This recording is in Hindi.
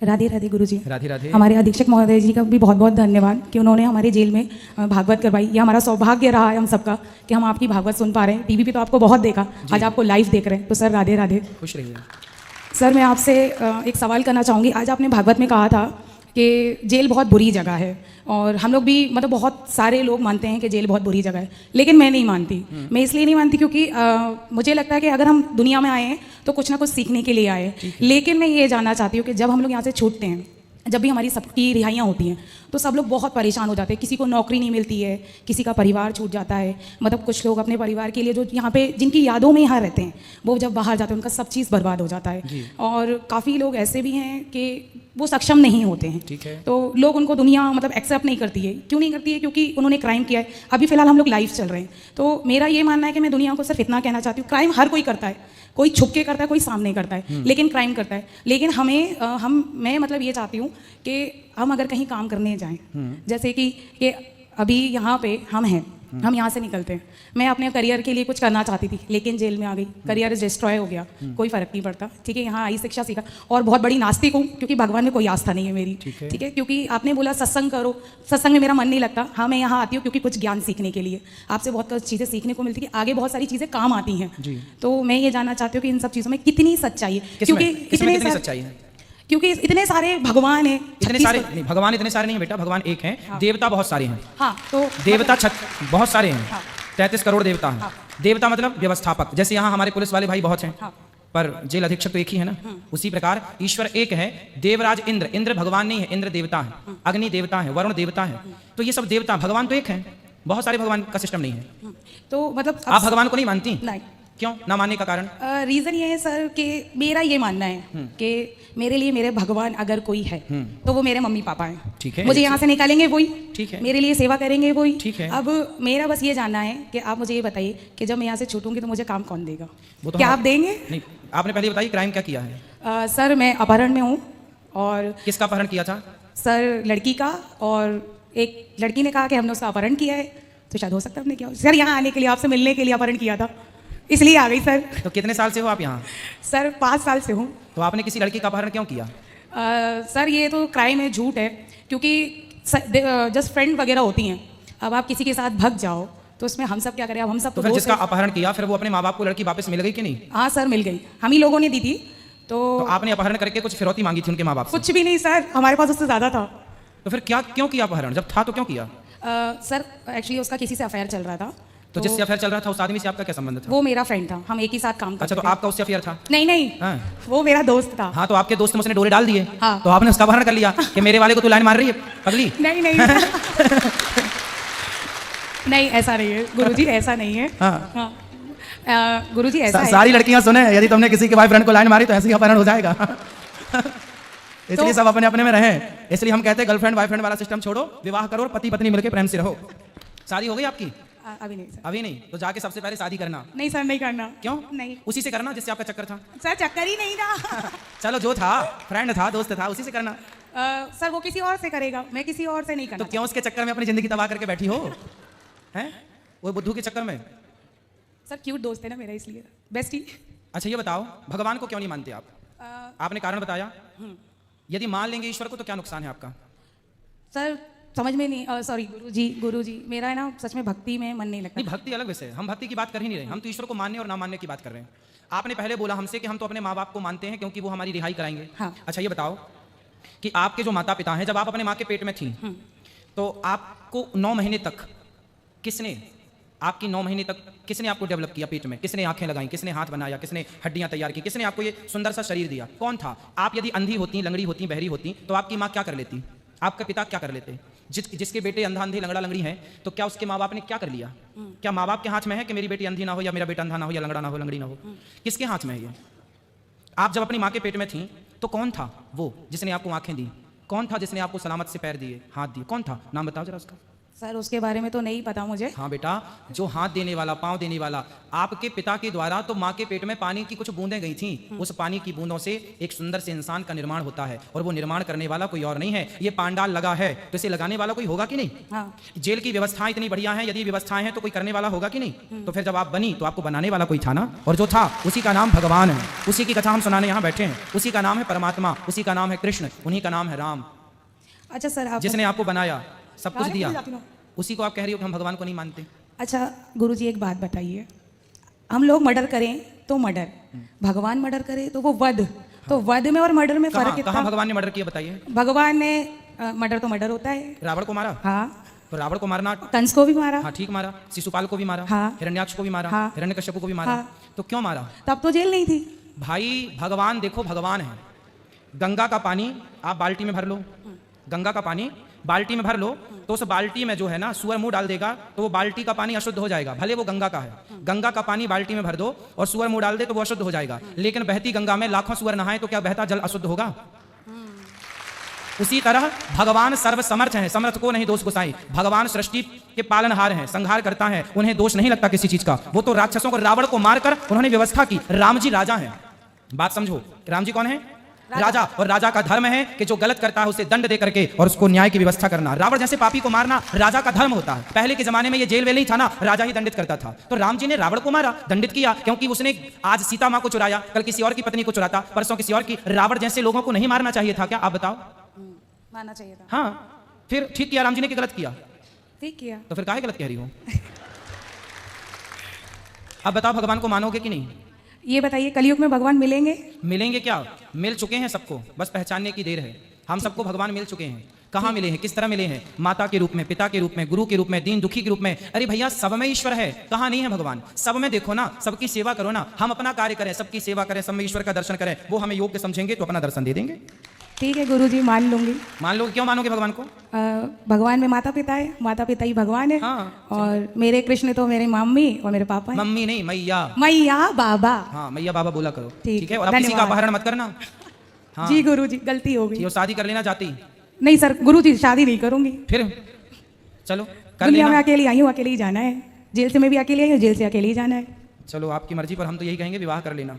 राधे राधे गुरुजी। राधे राधे। हमारे अधीक्षक महोदय जी का भी बहुत बहुत धन्यवाद कि उन्होंने हमारे जेल में भागवत करवाई। ये हमारा सौभाग्य रहा है हम सबका कि हम आपकी भागवत सुन पा रहे हैं। टीवी पे तो आपको बहुत देखा, आज आपको लाइव देख रहे हैं, तो सर राधे राधे। खुश रहिए। सर मैं आपसे एक सवाल करना चाहूँगी। आज आपने भागवत में कहा था कि जेल बहुत बुरी जगह है, और हम लोग भी मतलब बहुत सारे लोग मानते हैं कि जेल बहुत बुरी जगह है, लेकिन मैं नहीं मानती। मैं इसलिए नहीं मानती क्योंकि मुझे लगता है कि अगर हम दुनिया में आए हैं तो कुछ ना कुछ सीखने के लिए आए हैं। लेकिन मैं ये जानना चाहती हूँ कि जब हम लोग यहाँ से छूटते हैं, जब भी हमारी सबकी रिहाइयाँ होती हैं, तो सब लोग बहुत परेशान हो जाते हैं। किसी को नौकरी नहीं मिलती है, किसी का परिवार छूट जाता है। मतलब कुछ लोग अपने परिवार के लिए जो यहाँ पे जिनकी यादों में यहाँ रहते हैं, वो जब बाहर जाते हैं उनका सब चीज़ बर्बाद हो जाता है। और काफ़ी लोग ऐसे भी हैं कि वो सक्षम नहीं होते हैं। ठीक है। तो लोग उनको दुनिया मतलब एक्सेप्ट नहीं करती है। क्यों नहीं करती है? क्योंकि उन्होंने क्राइम किया है। अभी फिलहाल हम लोग लाइव चल रहे हैं, तो मेरा ये मानना है कि मैं दुनिया को सिर्फ इतना कहना चाहती हूँ, क्राइम हर कोई करता है, कोई छुप के करता है, कोई सामने करता है, लेकिन क्राइम करता है। लेकिन मैं मतलब ये चाहती हूँ कि हम अगर कहीं काम करने जाएं, जैसे कि अभी यहाँ पे हम हैं, हम यहाँ से निकलते हैं, मैं अपने करियर के लिए कुछ करना चाहती थी, लेकिन जेल में आ गई, करियर डिस्ट्रॉय हो गया, कोई फर्क नहीं पड़ता। ठीक है, यहाँ आई शिक्षा सीखा, और बहुत बड़ी नास्तिक हूँ क्योंकि भगवान में कोई आस्था नहीं है मेरी। ठीक है, क्योंकि आपने बोला सत्संग करो, सत्संग में मेरा मन नहीं लगता। हाँ, मैं यहाँ आती हूँ क्योंकि कुछ ज्ञान सीखने के लिए, आपसे बहुत चीज़ें सीखने को मिलती है, आगे बहुत सारी चीज़ें काम आती हैं। तो मैं ये जानना चाहती हूँ कि इन सब चीज़ों में कितनी सच्चाई है, क्योंकि इतने सारे भगवान हैं। इतने सारे नहीं, भगवान इतने सारे नहीं है बेटा, भगवान एक हैं। हाँ। देवता बहुत सारे हैं। हाँ, तो देवता बहुत सारे हैं। हाँ। 33 करोड़ देवता हैं। हाँ। देवता मतलब व्यवस्थापक, जैसे यहाँ हमारे पुलिस वाले भाई बहुत हैं। हाँ। पर जेल अधीक्षक तो एक ही है ना। उसी प्रकार ईश्वर एक है। देवराज इंद्र, इंद्र भगवान नहीं है, इंद्र देवता है। अग्नि देवता है, वरुण देवता है। तो ये सब देवता, भगवान तो एक है, बहुत सारे भगवान का सिस्टम नहीं है। तो मतलब आप भगवान को नहीं मानती? नहीं। क्यों ना मानने का कारण? रीज़न ये है सर कि मेरा ये मानना है कि मेरे लिए मेरे भगवान अगर कोई है तो वो मेरे मम्मी पापा हैं। ठीक है, मुझे यहाँ से निकालेंगे वही। ठीक है, मेरे लिए सेवा करेंगे वही। ठीक है, अब मेरा बस ये जानना है कि आप मुझे ये बताइए कि जब मैं यहाँ से छूटूंगी तो मुझे काम कौन देगा? तो क्या आप देंगे? नहीं, आपने पहले बताइए क्राइम क्या किया है? सर मैं अपहरण में हूँ। और किसका अपहरण किया था? सर लड़की का, और एक लड़की ने कहा कि हमने उसका अपहरण किया है, तो शायद हो सकता है हमने किया। सर यहाँ आने के लिए, आपसे मिलने के लिए अपहरण किया था, इसलिए आ गई सर। तो कितने साल से हो आप यहाँ? सर 5 साल से हूँ। तो आपने किसी लड़की का अपहरण क्यों किया? सर ये तो क्राइम है, झूठ है, क्योंकि जस्ट फ्रेंड वगैरह होती हैं। अब आप किसी के साथ भग जाओ तो उसमें हम सब क्या करें? अब हम सब तो फिर जिसका अपहरण किया, फिर वो अपने माँ बाप को लड़की वापस मिल गई कि नहीं? हाँ सर, मिल गई, हम ही लोगों ने दी थी। तो आपने अपहरण करके कुछ फिरौती मांगी थी उनके माँ बाप से? कुछ भी नहीं सर, हमारे पास उससे ज़्यादा था। तो फिर क्यों किया अपहरण? जब था तो क्यों किया? सर एक्चुअली उसका किसी से अफेयर चल रहा था। तो जिससे अफेयर चल रहा था उस आदमी से आपका क्या संबंध था? वो मेरा फ्रेंड था, हम एक ही साथ काम करते थे। अच्छा, तो आपका उससे अफेयर था? नहीं, वो मेरा दोस्त था। हाँ, तो आपके दोस्त ने उसने डोरे डाल दिए। हाँ। तो आपने उसका अपहरण कर लिया कि मेरे वाले को तू लाइन मार रही है पगली? नहीं नहीं, ऐसा नहीं है गुरुजी, ऐसा नहीं है। हाँ। गुरुजी ऐसा सारी लड़कियां सुने, यदि तुमने किसी के बॉयफ्रेंड को लाइन मारी तो ऐसे ही अपहरण हो जाएगा। इसलिए सब अपने अपने में रहें। इसलिए हम कहते हैं गर्लफ्रेंड बॉयफ्रेंड वाला सिस्टम छोड़ो, विवाह करो और पति पत्नी मिलकर प्रेम से रहो। शादी हो गई आपकी? अभी नहीं सर। अभी नहीं? तो जाके सबसे पहले शादी करना। नहीं सर, नहीं करना। क्यों? नहीं, उसी से करना जिससे आपका चक्कर था। सर चक्कर ही नहीं था। चलो, जो था फ्रेंड था, दोस्त था, उसी से करना। सर वो किसी और से करेगा, मैं किसी और से नहीं करना। तो क्यों उसके चक्कर में अपनी जिंदगी तबाह करके बैठी हो? हैं? वो बुद्धू के चक्कर में? सर क्यूट दोस्त है ना मेरा, इसलिए बेस्ट ही। अच्छा ये बताओ, भगवान को क्यों नहीं मानते आप? आपने कारण बताया। यदि मान लेंगे ईश्वर को तो क्या नुकसान है आपका? सर समझ में नहीं, सॉरी गुरुजी, मेरा है ना सच में भक्ति में मन नहीं लगता। नहीं, भक्ति अलग विषय है, हम भक्ति की बात कर ही नहीं रहे, हम तो ईश्वर को मानने और ना मानने की बात कर रहे हैं। आपने पहले बोला हमसे कि हम तो अपने माँ बाप को मानते हैं क्योंकि वो हमारी रिहाई कराएंगे। हाँ। अच्छा ये बताओ कि आपके जो माता पिता हैं, जब आप अपने माँ के पेट में थी तो आपको 9 महीने तक किसने, आपकी 9 महीने तक किसने आपको डेवलप किया पेट में? किसने आंखें लगाई, किसने हाथ बनाया, किसने हड्डियां तैयार की, किसने आपको ये सुंदर सा शरीर दिया? कौन था? आप यदि अंधी होती, लंगड़ी होती, बहरी होती तो आपकी माँ क्या कर लेती? आपके पिता क्या कर लेते? जिसके बेटे अंधा अंधे लंगड़ा लंगड़ी हैं, तो क्या उसके माँ बाप ने क्या कर लिया? क्या माँ बाप के हाथ में है कि मेरी बेटी अंधी ना हो या मेरा बेटा अंधा ना हो या लंगड़ा ना हो, लंगड़ी ना हो? किसके हाथ में है ये? आप जब अपनी माँ के पेट में थी तो कौन था वो जिसने आपको आंखें दी? कौन था जिसने आपको सलामत से पैर दिए, हाथ दिए? कौन था? नाम बताओ जरा उसका। सर उसके बारे में तो नहीं पता मुझे। हाँ बेटा, जो हाथ देने वाला, पांव देने वाला, आपके पिता के द्वारा तो माँ के पेट में पानी की कुछ बूंदें गई थी। उस पानी की बूंदों से एक सुंदर से इंसान का निर्माण होता है, और वो निर्माण करने वाला कोई और नहीं है। ये पांडाल लगा है तो इसे लगाने वाला कोई होगा कि नहीं? हाँ। जेल की व्यवस्थाएं इतनी बढ़िया हैं, यदि व्यवस्थाएं हैं तो कोई करने वाला होगा कि नहीं? तो फिर जब आप बनी तो आपको बनाने वाला कोई था ना, और जो था उसी का नाम भगवान है। उसी की कथा हम सुनाने यहाँ बैठे हैं। उसी का नाम है परमात्मा, उसी का नाम है कृष्ण, उन्हीं का नाम है राम। अच्छा सर, आप जिसने आपको बनाया, सब कुछ दिया, उसी को आप कह रही हो कि हम भगवान को नहीं मानते। अच्छा गुरुजी एक बात बताइए, हम लोग मर्डर करें तो मर्डर, भगवान मर्डर करे तो वो वध, तो वध में और मर्डर में फर्क कितना? कहाँ भगवान ने मर्डर किया बताइए? भगवान ने मर्डर तो मर्डर होता है। रावण को मारा? हाँ। तो रावण को मारना, कंस को भी मारा। हाँ ठीक मारा। शिशुपाल को भी मारा। हाँ। हिरण्याक्ष को भी मारा। हाँ। हिरण्यकश्यप को भी मारा। हाँ। तो क्यों मारा? तब तो जेल नहीं थी भाई। भगवान देखो, भगवान है। गंगा का पानी आप बाल्टी में भर लो, गंगा का पानी बाल्टी में भर लो, तो उस बाल्टी में जो है ना सुअर मुंह डाल देगा तो वो बाल्टी का पानी अशुद्ध हो जाएगा, भले वो गंगा का है। गंगा का पानी बाल्टी में भर दो और सुअर मुंह डाल दे तो वो अशुद्ध हो जाएगा। लेकिन बहती गंगा में लाखों सुअर नहाए तो क्या बहता जल अशुद्ध होगा? उसी तरह भगवान सर्व समर्थ हैं, समर्थ को नहीं दोष गुसाई। भगवान सृष्टि के पालनहार हैं, संहार करता है, उन्हें दोष नहीं लगता किसी चीज का। वो तो राक्षसों को, रावण को मारकर उन्होंने व्यवस्था की। राम जी राजा हैं, बात समझो। राम जी कौन है? राजा। और राजा का धर्म है कि जो गलत करता है उसे दंड दे करके और उसको न्याय की व्यवस्था करना। रावण जैसे पापी को मारना राजा का धर्म होता है। पहले के जमाने में ये जेल वेल नहीं था ना, राजा ही दंडित करता था। तो राम जी ने रावण को मारा, दंडित किया, क्योंकि उसने आज सीता माँ को चुराया, कल किसी और की पत्नी को चुराता, परसों किसी और की। रावण जैसे लोगों को नहीं मारना चाहिए था क्या? आप बताओ। मारना चाहिए था। हाँ, फिर ठीक किया राम जी ने कि गलत किया? ठीक किया। तो फिर काहे गलत कह रही हो? अब बताओ, भगवान को मानोगे कि नहीं? ये बताइए, कलयुग में भगवान मिलेंगे? मिलेंगे क्या? मिल चुके हैं सबको, बस पहचानने की देर है। हम सबको भगवान मिल चुके हैं। कहाँ मिले हैं? किस तरह मिले हैं? माता के रूप में, पिता के रूप में, गुरु के रूप में, दीन दुखी के रूप में। अरे भैया, सब में ईश्वर है, कहाँ नहीं है भगवान? सब में देखो ना, सबकी सेवा करो ना। हम अपना कार्य करें, सबकी सेवा करें, सब में ईश्वर का दर्शन करें, वो हमें योग्य समझेंगे तो अपना दर्शन दे देंगे। ठीक है गुरुजी, मान लूंगी। मान लो। क्यों मानोगे भगवान को? भगवान में माता पिता है, माता पिता ही भगवान है। हाँ। और मेरे कृष्ण तो मेरी मम्मी और मेरे पापा है। मम्मी नहीं, मैया। मैया बाबा। हाँ, मैया बाबा बोला करो, ठीक ठीक है? और अब किसी का अपहरण मत करना। हाँ। जी गुरुजी, गलती हो गई। शादी कर लेना चाहती? नहीं सर गुरुजी, शादी नहीं करूंगी। फिर चलो कर दुनिया में लेना। अकेली आई हूँ, अकेले ही जाना है। जेल से मैं भी अकेले आई हूँ, जेल से अकेले ही जाना है। चलो आपकी मर्जी, पर हम तो यही कहेंगे विवाह कर लेना।